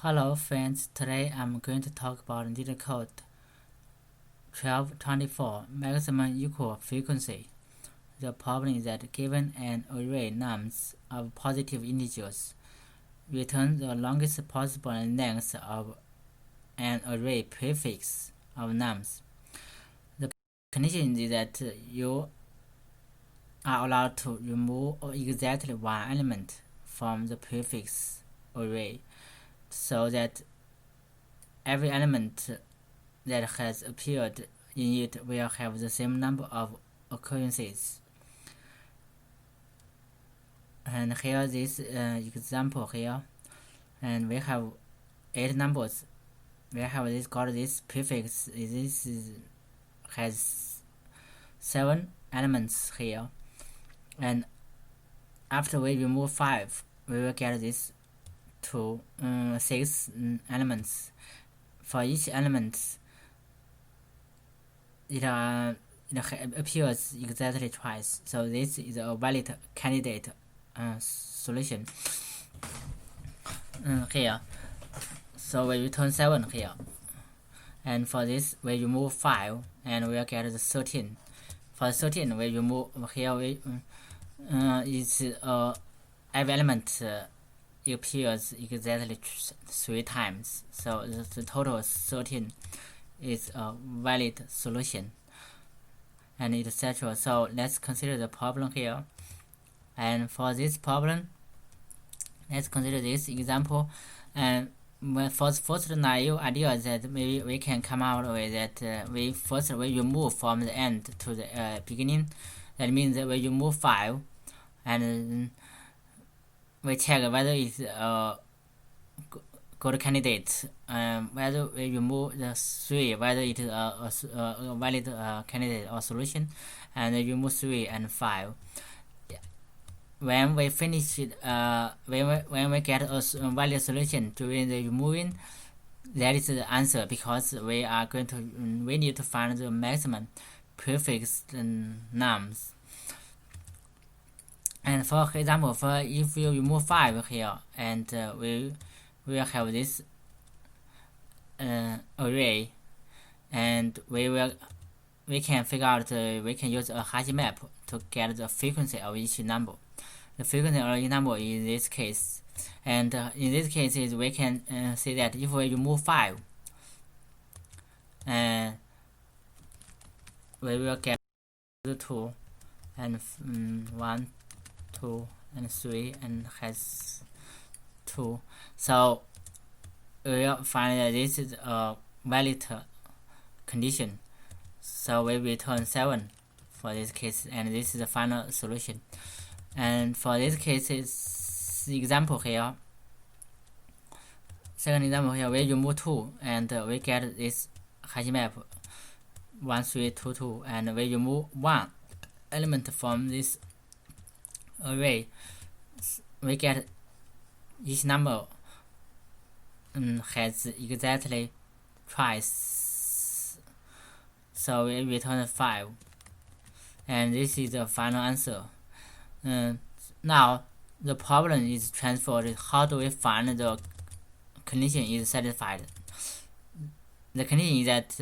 Hello friends, today I'm going to talk about Leetcode 1224 maximum equal frequency. The problem is that given an array nums of positive integers, return the longest possible length of an array prefix of nums. The condition is that you are allowed to remove exactly one element from the prefix array, so that every element that has appeared in it will have the same number of occurrences. And here this example here, and we have 8 numbers. We have this called this prefix. This has 7 elements here, and after we remove 5, we will get this 6 elements. For each element, it appears exactly twice, so this is a valid candidate solution here. So we return 7 here, and for this we remove 5 and we'll get the 13. For 13 we remove here, we every element appears exactly 3 times, so the total 13 is a valid solution, and etc. So let's consider the problem here. And for this problem, let's consider this example. And for the first naive idea that maybe we can come out with that we remove from the end to the beginning. That means that we remove 5 and we check whether it's a good candidate, whether we remove the 3, whether it is a valid candidate or solution, and we remove 3 and 5. When we finish it, when we get a valid solution during the removing, that is the answer, because we need to find the maximum prefix nums. And for example, if we remove 5 here, and we will have this array, and we can figure out we can use a Hashmap to get the frequency of each number. The frequency of each number in this case, and in this case we can see that if we remove 5, we will get 2 and 1, 2 and 3 and has 2. So we will find that this is a valid condition. So we return 7 for this case, and this is the final solution. And for this case, is example here. Second example here, we remove 2 and we get this Hashmap 1, 3, 2, 2, and we remove 1 element from this array. We get each number has exactly twice, so we return 5, and this is the final answer. Now the problem is transferred. How do we find the condition is satisfied? The condition is that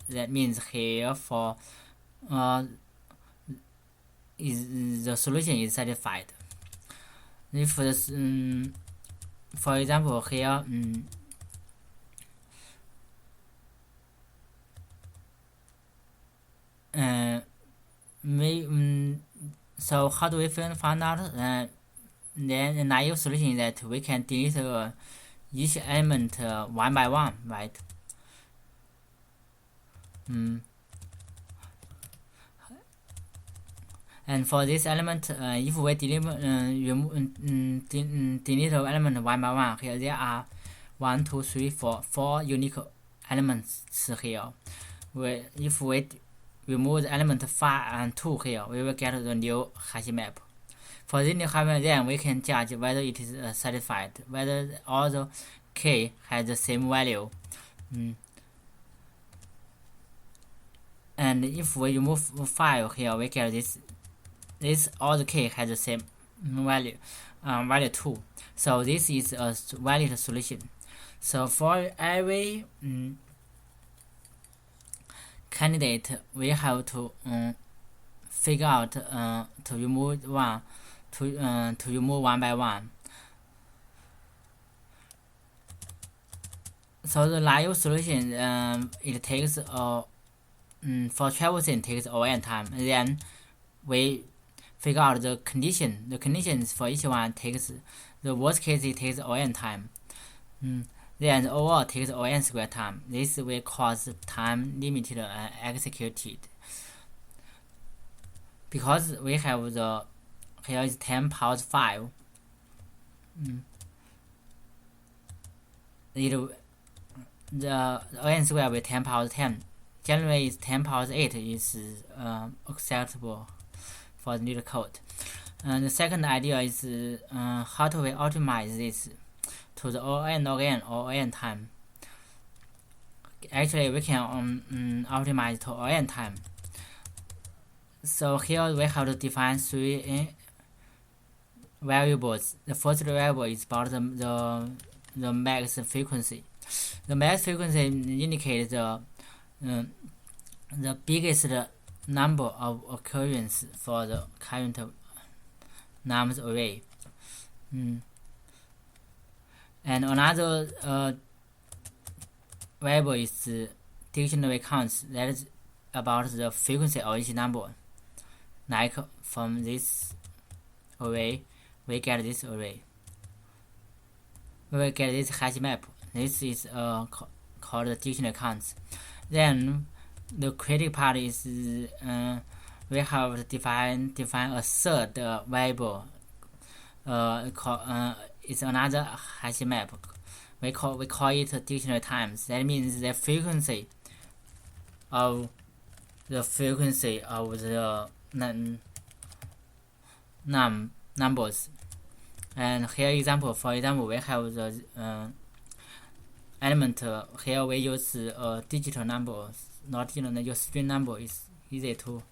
that means here for the solution is satisfied. If this, for example here, so how do we find out? Then the naive solution is that we can delete each element one by one, right? And for this element, if we delete element one by one, here there are 1, 2, 3, 4 unique elements here. If we remove the element 5 and 2 here, we will get the new Hashmap. For this new Hashmap, then we can judge whether it is satisfied, whether all the k has the same value. And if we remove 5 here, we get this all the k has the same value. value 2. So this is a valid solution. So for every candidate, we have to figure out to remove one, to remove one by one. So the live solution, it takes for traversing takes ON time. And then we figure out the condition. The conditions for each one takes, the worst case it takes ON time. Then the overall takes ON square time. This will cause time limited executed. Because we have the, here is 10 power 5. The ON square with 10 power 10. Generally, 10 power 8 is acceptable for the Leetcode. And the second idea is how do we optimize this to the ON log n or ON time. Actually, we can optimize to ON time. So here we have to define 3 variables. The first variable is about the max frequency. The max frequency indicates the biggest number of occurrences for the current numbers array. And another variable is dictionary counts. That is about the frequency of each number. Like from this array, we get this array. We will get this Hashmap. This is called the dictionary counts. Then the critical part is we have to define a third variable. It's another Hashmap. We call it dictionary times. That means the frequency of the numbers. And here example, for example, we have the element. Here we use digital numbers, not use string number. It's easy to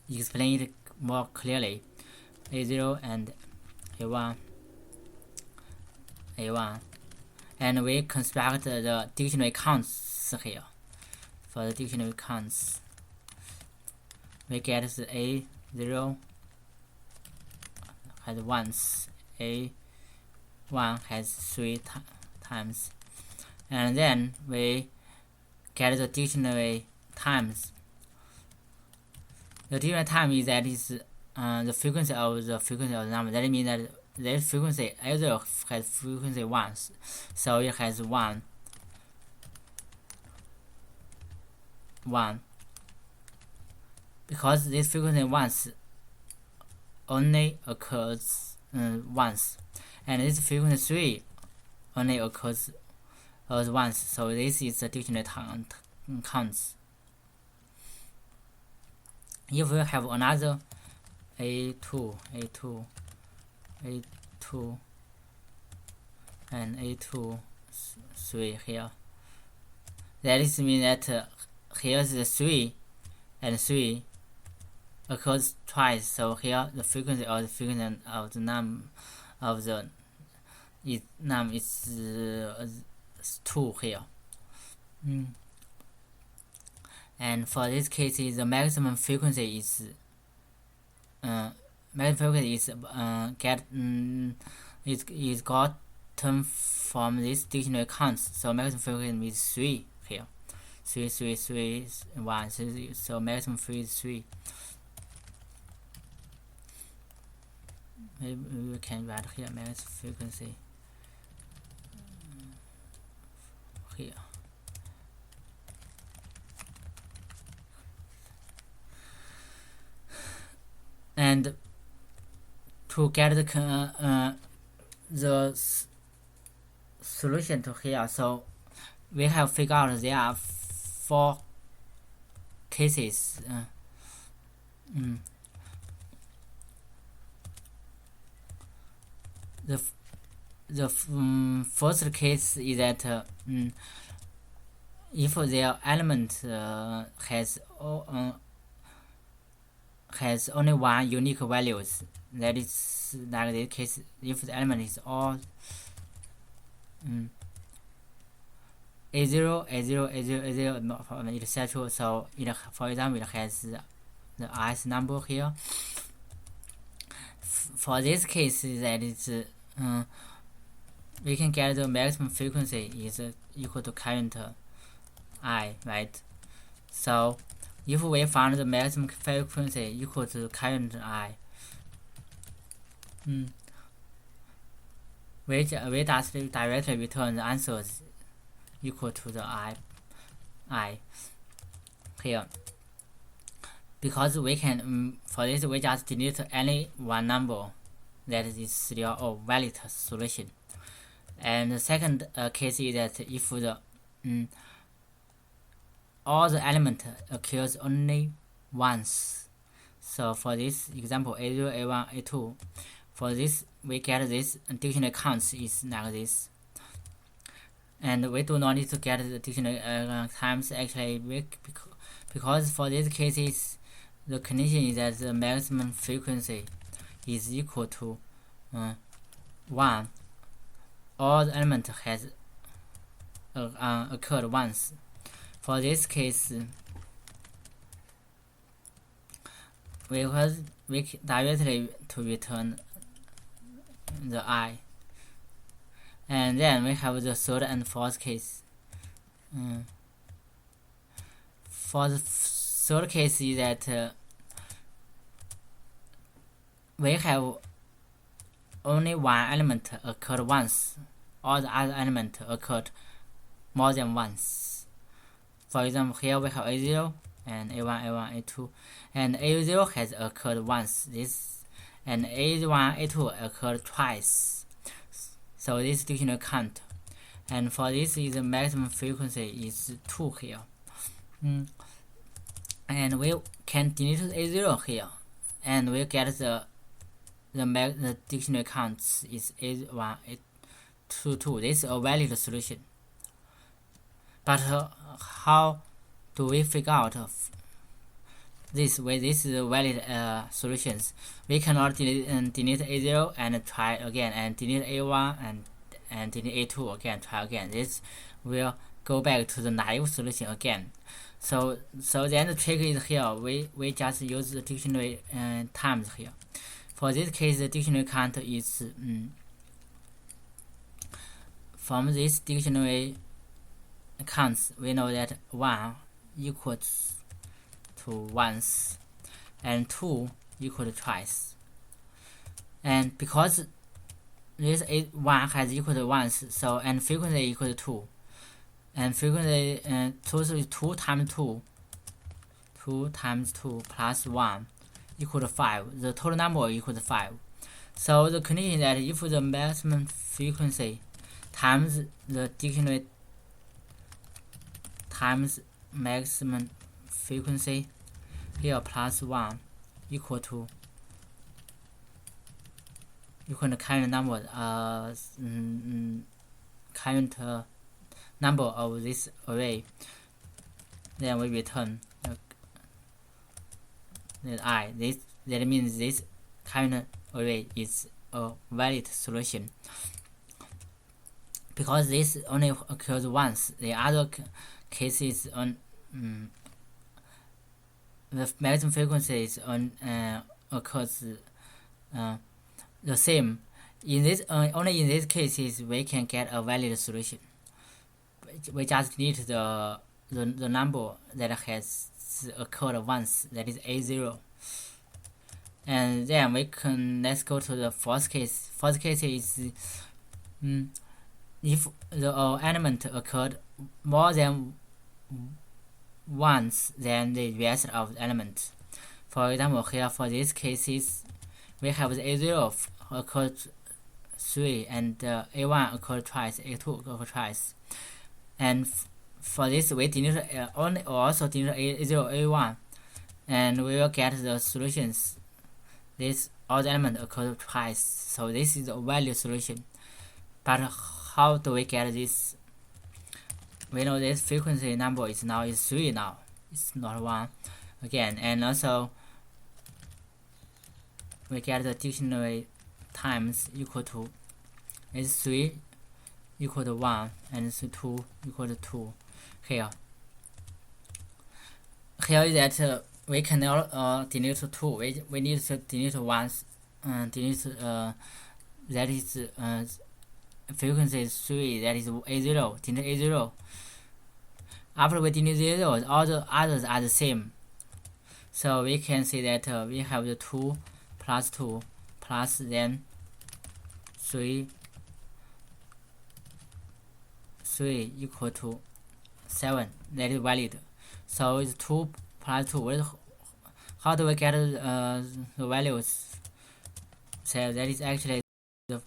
explain it more clearly. A0 and A1, and we construct the dictionary counts here. For the dictionary counts, we get the A0 has once, A1 has 3 times, and then we get the dictionary times. The dictionary time is the frequency of the number. That means that the frequency either has frequency once, so it has 1, because this frequency once only occurs once, and this frequency 3 only occurs once. So this is the dictionary counts. If we have another A2, and A2, 3 here, that is mean that here is the 3 and 3 occurs twice. So here the frequency of the num is 2 here. And for this case, the maximum frequency is is gotten from this dictionary counts. So maximum frequency is 3 here. 3, 1. So maximum frequency is 3. Maybe we can write here max frequency here. And to get the solution to here, so we have figured out there are 4 cases. The first case is that if their element has only one unique values, that is like this case if the element is all A0, A0, A0, A0, etc. So it, for example, it has the ith number here. For this case, that is we can get the maximum frequency is equal to current I, right? So if we found the maximum frequency equal to current I, we just directly return the answers equal to the I here, because we can for this we just delete any one number that is still a valid solution. And the second case is that if the all the element occurs only once. So for this example, A0, A1, A2, for this we get this dictionary counts is like this, and we do not need to get the dictionary times actually, because for these cases the condition is that the maximum frequency is equal to 1. All the element has occurred once. For this case, we directly to return the I. And then we have the third and fourth case. For the third case is that we have only one element occurred once, all the other elements occurred more than once. For example, here we have A0 and A1, A1, A2, and A0 has occurred once, and A1, A2 occurred twice. So this dictionary count, and for this is the maximum frequency is 2 here. And we can delete A0 here, and we get the dictionary counts is A1, A2, 2. This is a valid solution. But how do we figure out this way? This is valid solutions. We cannot delete A0 and try again, and delete A1 and delete A2 again, try again. This will go back to the naive solution again. So then the trick is here. We just use the dictionary times here. For this case, the dictionary count is from this dictionary counts. We know that 1 equals to once, and 2 equal to twice. And because this 1 has equal to once, so and frequency equal to 2, and frequency 2 is 2 times 2, 2 times 2 plus 1 equal to 5. The total number equal to 5. So the condition is that if the maximum frequency times the dictionary times maximum frequency here plus 1 equal to current number current number of this array, then we return that means this current array is a valid solution, because this only occurs once. The other cases on the maximum frequencies occurs the same. In this only in these cases we can get a valid solution. We just delete the number that has occurred once, that is A0. And then we can, let's go to the fourth case. Fourth case is if the element occurred more than once than the rest of the element. For example, here for these cases, we have the A0 occurred 3, and A1 occurred twice, A2 occurred twice. And for this, we delete also delete A0, A1, and we will get the solutions. This all the elements occur twice, so this is a valid solution. But how do we get this? We know this frequency number is 3 now. It's not 1 again, and also we get the dictionary times equal to is 3 equal to 1 and 2 equal to 2. Here is that we cannot delete 2. We need to delete 1. Delete that is frequency is 3. That is A0. Delete A0. After we delete 0, all the others are the same. So we can see that we have the 2 plus 2 plus then 3 equal to 7. That is valid. So it's 2 plus 2. How do we get the values? So that is actually the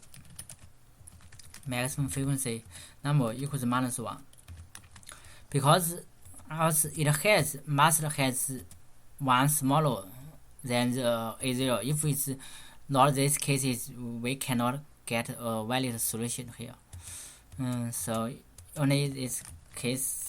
maximum frequency number equals -1. Because it must has one smaller than the A0. If it's not this case, we cannot get a valid solution here. So only this case.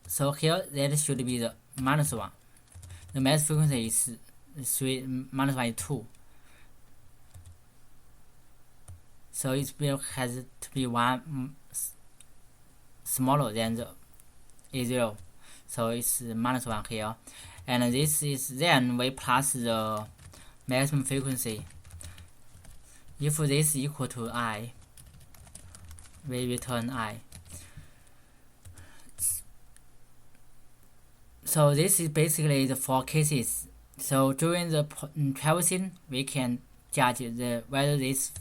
So here that should be the -1. The max frequency is 3 -1 is 2. So it has to be one smaller than the A0. So it's -1 here. And this is then we plus the maximum frequency. If this is equal to I, we return I. So this is basically the 4 cases. So during the traversing, we can judge whether this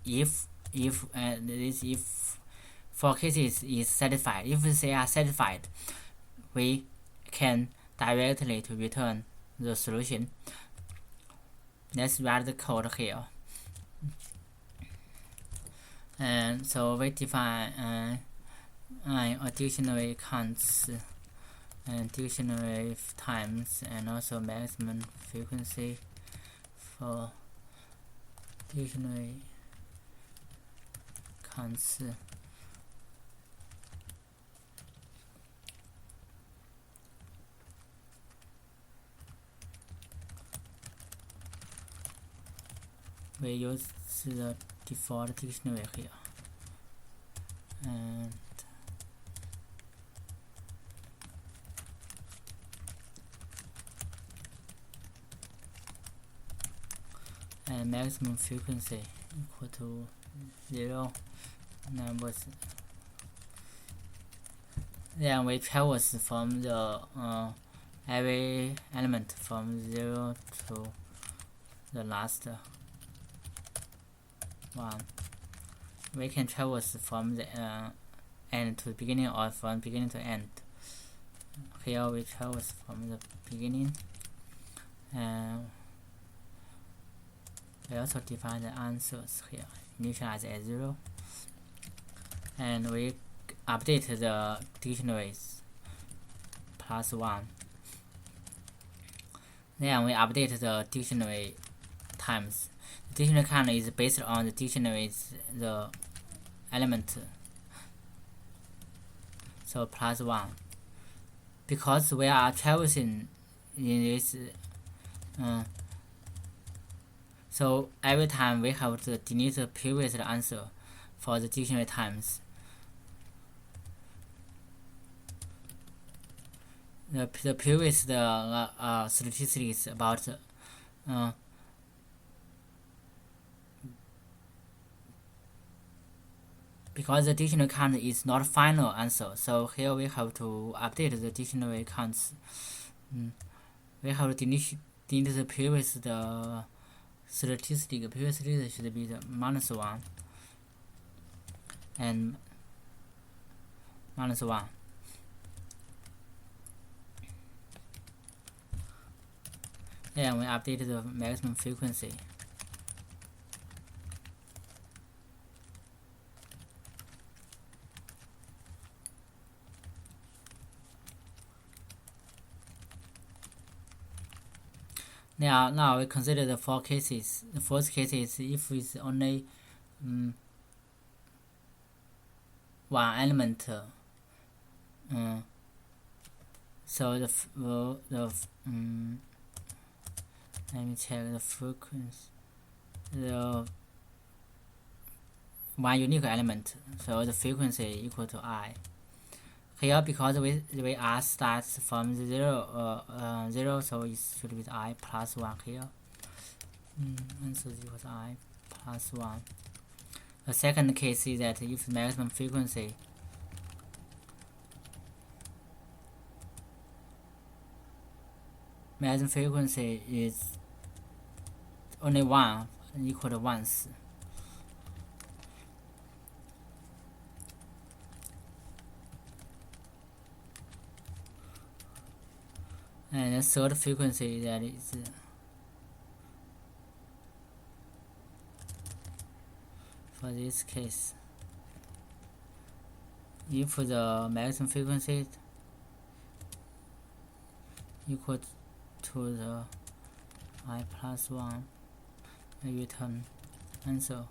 if 4 cases is satisfied. If they are satisfied, we can directly to return the solution. Let's write the code here. And so we define a dictionary counts and dictionary times and also maximum frequency for dictionary counts. We use the default dictionary here, and maximum frequency equal to 0 numbers. Then we traverse from the every element from 0 to the last one. We can traverse from the end to the beginning or from beginning to end. Here we traverse from the beginning, and we also define the answers here. Initialize as 0, and we update the dictionaries +1. Then we update the dictionary times. The dictionary count is based on the dictionary's the element. So +1. Because we are traversing in this, so every time we have to delete the previous answer for the dictionary times. The previous statistics about because the dictionary count is not final answer, so here we have to update the dictionary counts. We have to delete the previous statistic. Previous statistic should be the -1 and -1. Then we update the maximum frequency. Now we consider the 4 cases. The first case is if it's only one element. So let me check the frequency. The one unique element, so the frequency equal to I. Here, because we R starts from 0, so it should be I plus 1 here. Answer is equal to I plus 1. The second case is that if maximum frequency is only 1 equal to once. And the third frequency that is for this case, if the maximum frequency equal to the I plus 1, return answer,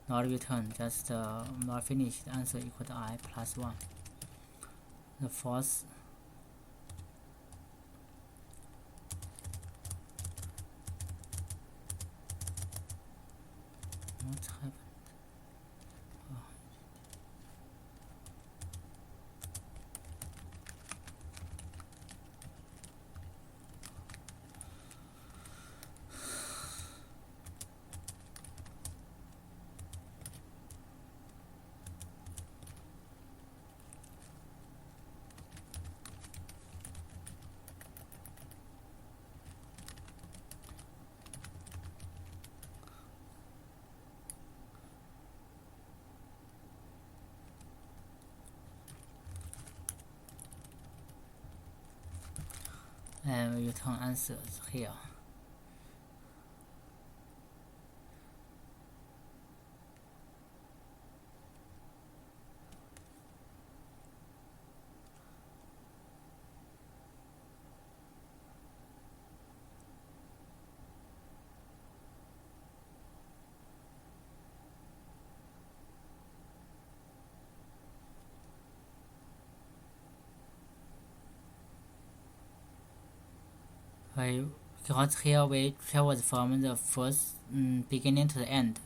not return, just not finished answer equal to I plus 1. The fourth what happened? And we return answers here. Because here we traverse from the first beginning to the end.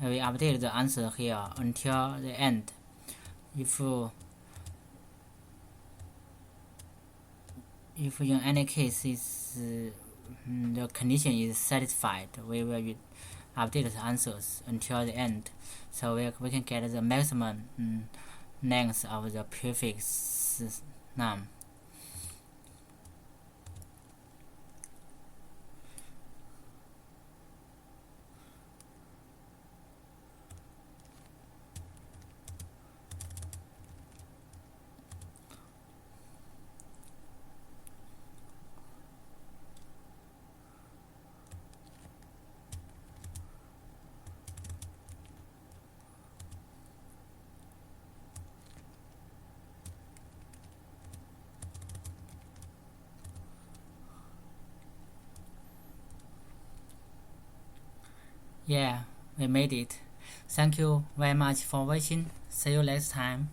We update the answer here until the end. If in any case the condition is satisfied, we will update the answers until the end, so we can get the maximum length of the prefix num. Yeah, we made it. Thank you very much for watching. See you next time.